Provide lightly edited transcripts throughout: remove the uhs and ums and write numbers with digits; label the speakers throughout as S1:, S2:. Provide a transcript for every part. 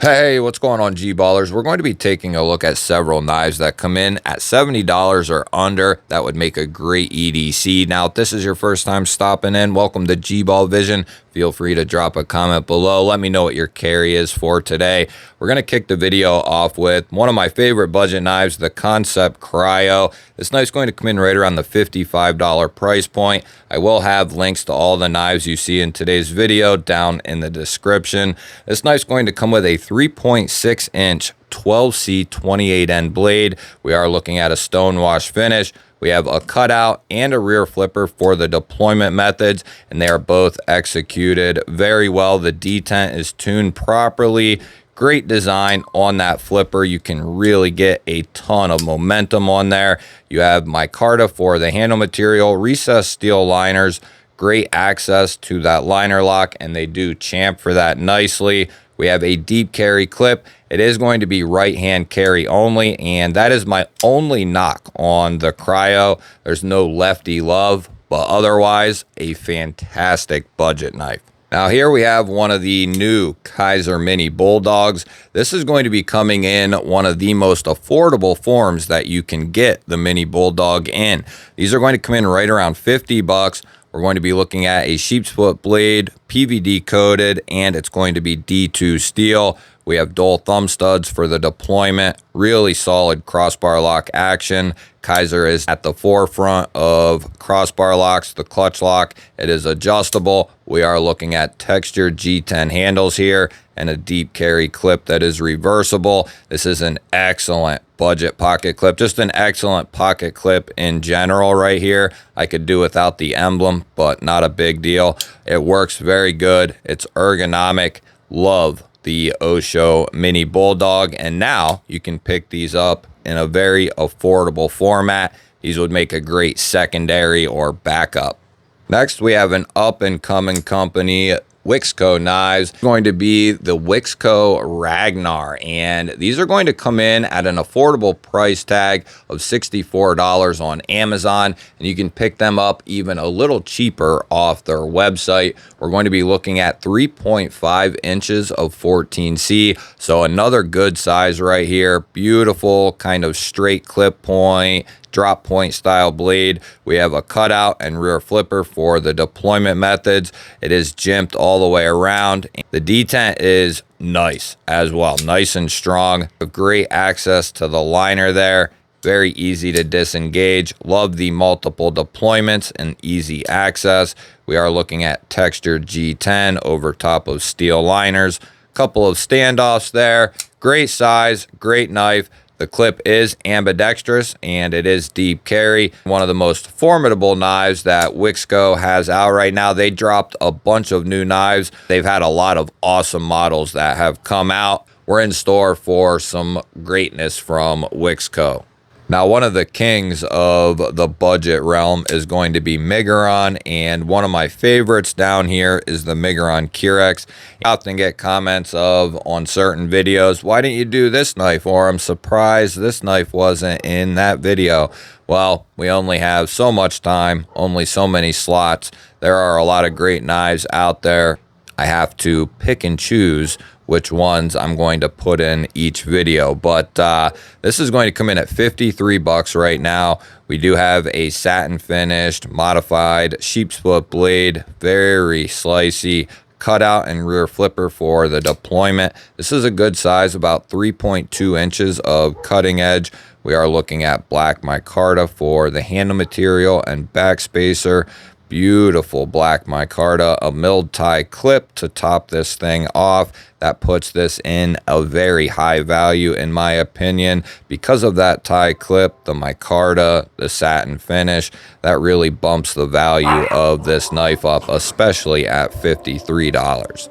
S1: Hey, what's going on, G-Ballers? We're going to be taking a look at several knives that come in at $70 or under. That would make a great EDC. Now, if this is your first time stopping in, welcome to GBall Vision. Feel free to drop a comment below. Let me know what your carry is for today. We're going to kick the video off with one of my favorite budget knives, the Concept Cryo. This knife's going to come in right around the $55 price point. I will have links to all the knives you see in today's video down in the description. This knife's going to come with a 3.6 inch 12C 28N blade. We are looking at a stonewash finish. We have a cutout and a rear flipper for the deployment methods, and they are both executed very well. The detent is tuned properly. Great design on that flipper. You can really get a ton of momentum on there. You have micarta for the handle material, recessed steel liners, great access to that liner lock, and they do champ for that nicely. We have a deep carry clip. It is going to be right hand carry only, and that is my only knock on the Cryo. There's no lefty love, but otherwise a fantastic budget knife. Now here we have one of the new Kizer Mini Bulldogs. This is going to be coming in one of the most affordable forms that you can get the Mini Bulldog in. These are going to come in right around 50 bucks. We're going to be looking at a sheep's foot blade, PVD coated, and it's going to be D2 steel. We have dual thumb studs for the deployment, really solid crossbar lock action. Kizer is at the forefront of crossbar locks, the clutch lock. It is adjustable. We are looking at textured G10 handles here and a deep carry clip that is reversible. This is an excellent budget pocket clip, just an excellent pocket clip in general right here. I could do without the emblem, but not a big deal. It works very good. It's ergonomic. Love the Osho Mini Bulldog, and now you can pick these up in a very affordable format. These would make a great secondary or backup. Next, we have an up-and-coming company, Wixco knives. It's going to be the Wixco Ragnar, and these are going to come in at an affordable price tag of $64 on Amazon, and you can pick them up even a little cheaper off their website. We're going to be looking at 3.5 inches of 14C, so another good size right here. Beautiful kind of straight clip point, drop point style blade. We have a cutout and rear flipper for the deployment methods. It is jimped all the way around. The detent is nice as well, nice and strong. Great access to the liner there. Very easy to disengage. Love the multiple deployments and easy access. We are looking at textured G10 over top of steel liners. Couple of standoffs there. Great size, great knife. The clip is ambidextrous and it is deep carry. One of the most formidable knives that Wixco has out right now. They dropped a bunch of new knives. They've had a lot of awesome models that have come out. We're in store for some greatness from Wixco. Now, one of the kings of the budget realm is going to be Miguron, and one of my favorites down here is the Miguron Curex. I often get comments on certain videos, why didn't you do this knife? Or I'm surprised this knife wasn't in that video. Well, we only have so much time, only so many slots. There are a lot of great knives out there. I have to pick and choose which ones I'm going to put in each video, but this is going to come in at 53 bucks right now. We do have a satin finished modified sheep's foot blade, very slicey, cutout and rear flipper for the deployment. This is a good size, about 3.2 inches of cutting edge. We are looking at black micarta for the handle material and back spacer. Beautiful black micarta, a milled tie clip to top this thing off. That puts this in a very high value in my opinion. Because of that tie clip, the micarta, the satin finish, that really bumps the value of this knife up, especially at $53.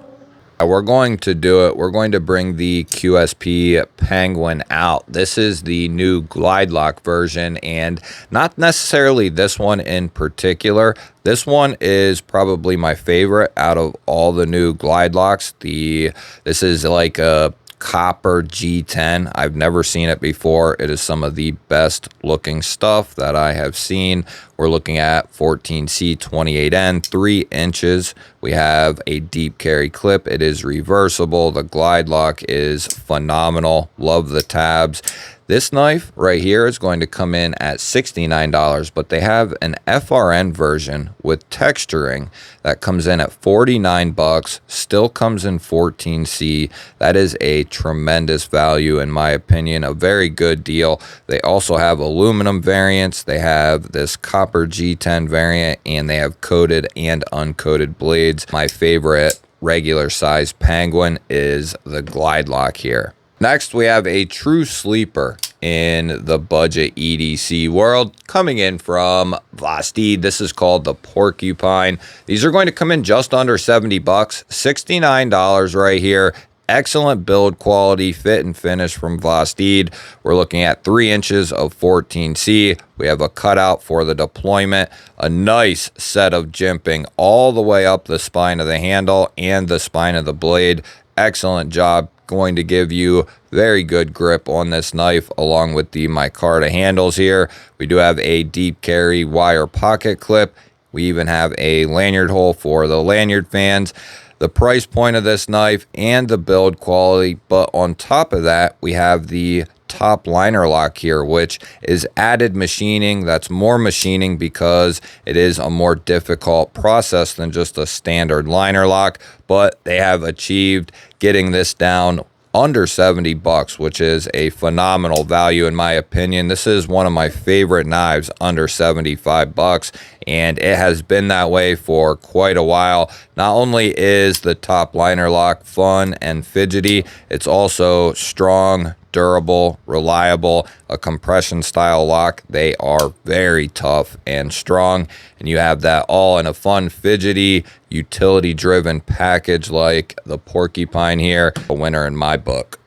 S1: We're going to do it. We're going to bring the QSP Penguin out. This is the new glide lock version, and not necessarily this one in particular. This one is probably my favorite out of all the new glide locks. This is like a copper G10. I've never seen it before. It is some of the best looking stuff that I have seen. We're looking at 14C 28N, 3 inches We have a deep carry clip. It is reversible. The glide lock is phenomenal. Love the tabs. This knife right here is going to come in at $69, but they have an FRN version with texturing that comes in at $49, still comes in 14C. That is a tremendous value in my opinion, a very good deal. They also have aluminum variants. They have this copper G10 variant, and they have coated and uncoated blades. My favorite regular size Penguin is the glide lock here. Next, we have a true sleeper in the budget EDC world coming in from Vlastede. This is called the Porcupine. These are going to come in just under $70, $69 right here. Excellent build quality, fit and finish from Vlastede. We're looking at 3 inches of 14C. We have a cutout for the deployment, a nice set of jimping all the way up the spine of the handle and the spine of the blade. Excellent job. Going to give you very good grip on this knife along with the micarta handles here. We do have a deep carry wire pocket clip. We even have a lanyard hole for the lanyard fans. The price point of this knife and the build quality, but on top of that we have the top liner lock here, which is added machining. That's more machining because it is a more difficult process than just a standard liner lock, but they have achieved getting this down under $70, which is a phenomenal value in my opinion. This is one of my favorite knives under $75, and it has been that way for quite a while. Not only is the top liner lock fun and fidgety, it's also strong, durable, reliable, a compression style lock. They are very tough and strong, and you have that all in a fun, fidgety, utility driven package like the Porcupine here. A winner in my book.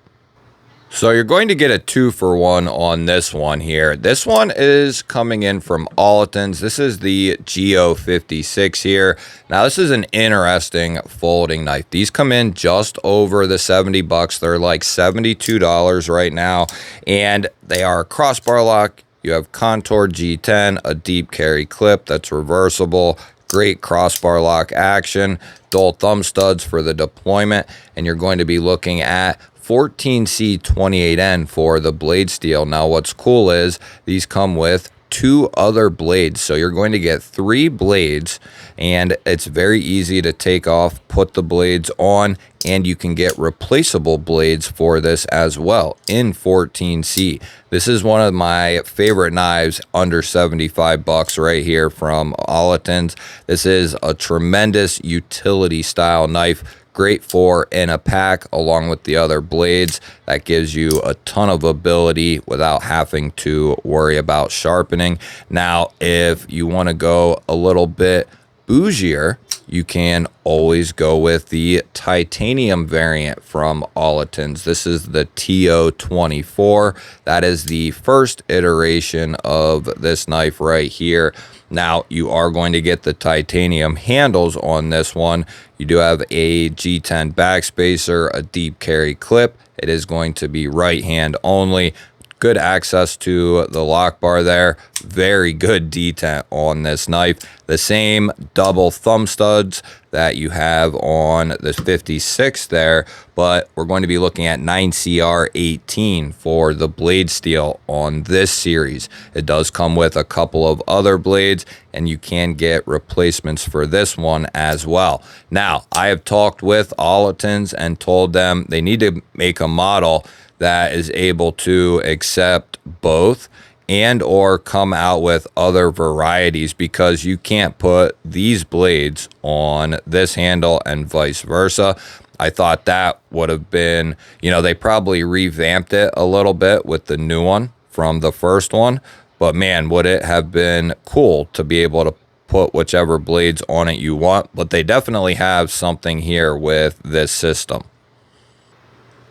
S1: So you're going to get a 2-for-1 on this one here. This one is coming in from Alton's. This is the GO56 here. Now this is an interesting folding knife. These come in just over the $70. They're like $72 right now, and they are a crossbar lock. You have contoured G10, a deep carry clip that's reversible, great crossbar lock action, dual thumb studs for the deployment, and you're going to be looking at 14C28N for the blade steel. Now what's cool is these come with 2 other blades, so you're going to get 3 blades, and it's very easy to take off, put the blades on, and you can get replaceable blades for this as well in 14C. This is one of my favorite knives under $75 right here from Alton's. This is a tremendous utility style knife. Great for in a pack along with the other blades. That gives you a ton of ability without having to worry about sharpening. Now, if you want to go a little bit bougier, you can always go with the titanium variant from Alton's. This is the TO24. That is the first iteration of this knife right here. Now, you are going to get the titanium handles on this one. You do have a G10 backspacer, a deep carry clip. It is going to be right hand only. Good access to the lock bar there. Very good detent on this knife. The same double thumb studs that you have on the 56 there, but we're going to be looking at 9CR18 for the blade steel on this series. It does come with a couple of other blades, and you can get replacements for this one as well. Now, I have talked with Alton's and told them they need to make a model that is able to accept both and or come out with other varieties, because you can't put these blades on this handle and vice versa. I thought that would have been, they probably revamped it a little bit with the new one from the first one, but man, would it have been cool to be able to put whichever blades on it you want. But they definitely have something here with this system.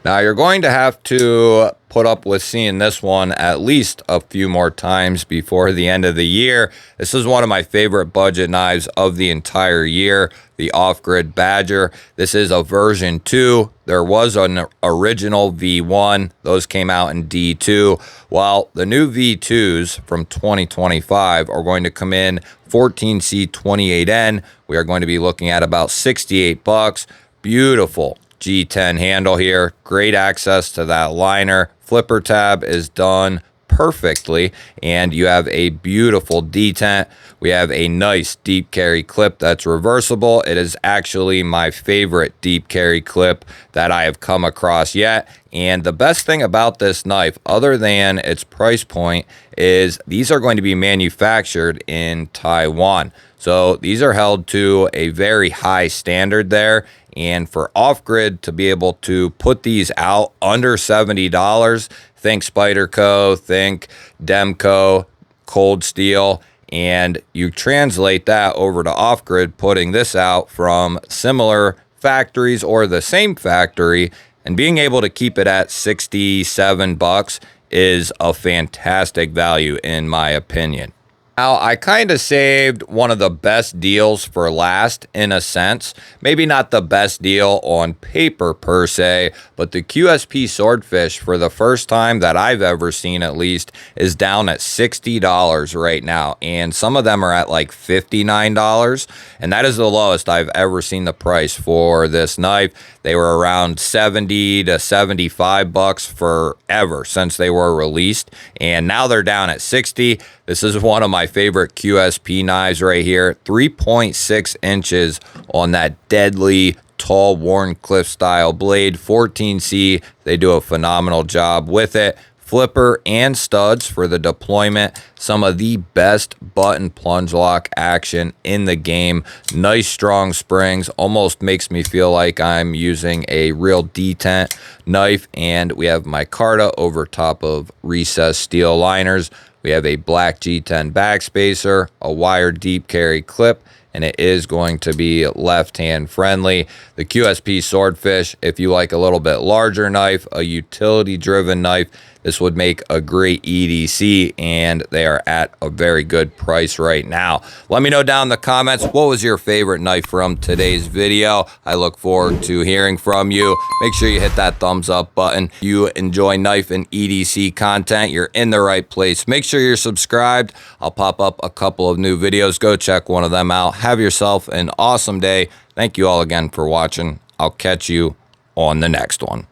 S1: Now you're going to have to put up with seeing this one at least a few more times before the end of the year. This is one of my favorite budget knives of the entire year, the Off-Grid Badger. This is a version 2. There was an original V1. Those came out in D2. Well, the new V2s from 2025 are going to come in 14C28N. We are going to be looking at about $68. Beautiful G10 handle here, great access to that liner. Flipper tab is done perfectly, and you have a beautiful detent. We have a nice deep carry clip that's reversible. It is actually my favorite deep carry clip that I have come across yet. And the best thing about this knife, other than its price point, is these are going to be manufactured in Taiwan. So these are held to a very high standard there. And for Off-Grid to be able to put these out under $70, think Spyderco, think Demco, Cold Steel, and you translate that over to Off-Grid, putting this out from similar factories or the same factory, and being able to keep it at $67 is a fantastic value in my opinion. Now, I kind of saved one of the best deals for last in a sense. Maybe not the best deal on paper per se, but the QSP Swordfish, for the first time that I've ever seen at least, is down at $60 right now. And some of them are at like $59. And that is the lowest I've ever seen the price for this knife. They were around $70 to $75 forever since they were released. And now they're down at $60. This is one of my favorite QSP knives right here. 3.6 inches on that deadly tall Warncliffe style blade. 14C. They do a phenomenal job with it. Flipper and studs for the deployment. Some of the best button plunge lock action in the game. Nice strong springs. Almost makes me feel like I'm using a real detent knife. And we have micarta over top of recessed steel liners. We have a black G10 backspacer, a wire deep carry clip, and it is going to be left-hand friendly. The QSP Swordfish, if you like a little bit larger knife, a utility-driven knife, this would make a great EDC, and they are at a very good price right now. Let me know down in the comments, what was your favorite knife from today's video? I look forward to hearing from you. Make sure you hit that thumbs up button. If you enjoy knife and EDC content, you're in the right place. Make sure you're subscribed. I'll pop up a couple of new videos. Go check one of them out. Have yourself an awesome day. Thank you all again for watching. I'll catch you on the next one.